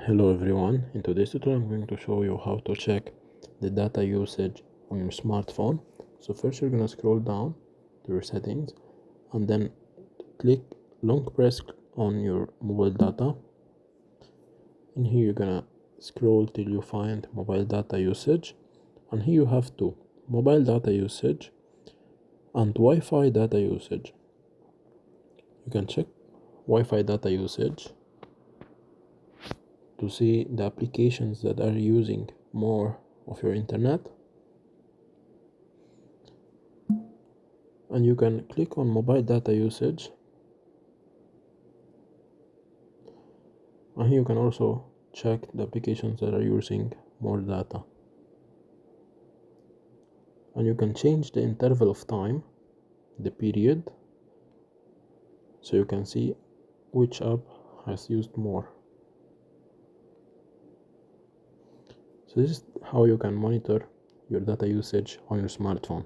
Hello everyone, in today's tutorial I'm going to show you how to check the data usage on your smartphone. So first you're gonna scroll down to your settings and then long press on your mobile data. In here you're gonna scroll till you find mobile data usage, and here you have two: mobile data usage and Wi-Fi data usage. You can check Wi-Fi data usage to see the applications that are using more of your internet, and you can click on mobile data usage, and here you can also check the applications that are using more data, and you can change the interval of time, the period, so you can see which app has used more. So this is how you can monitor your data usage on your smartphone.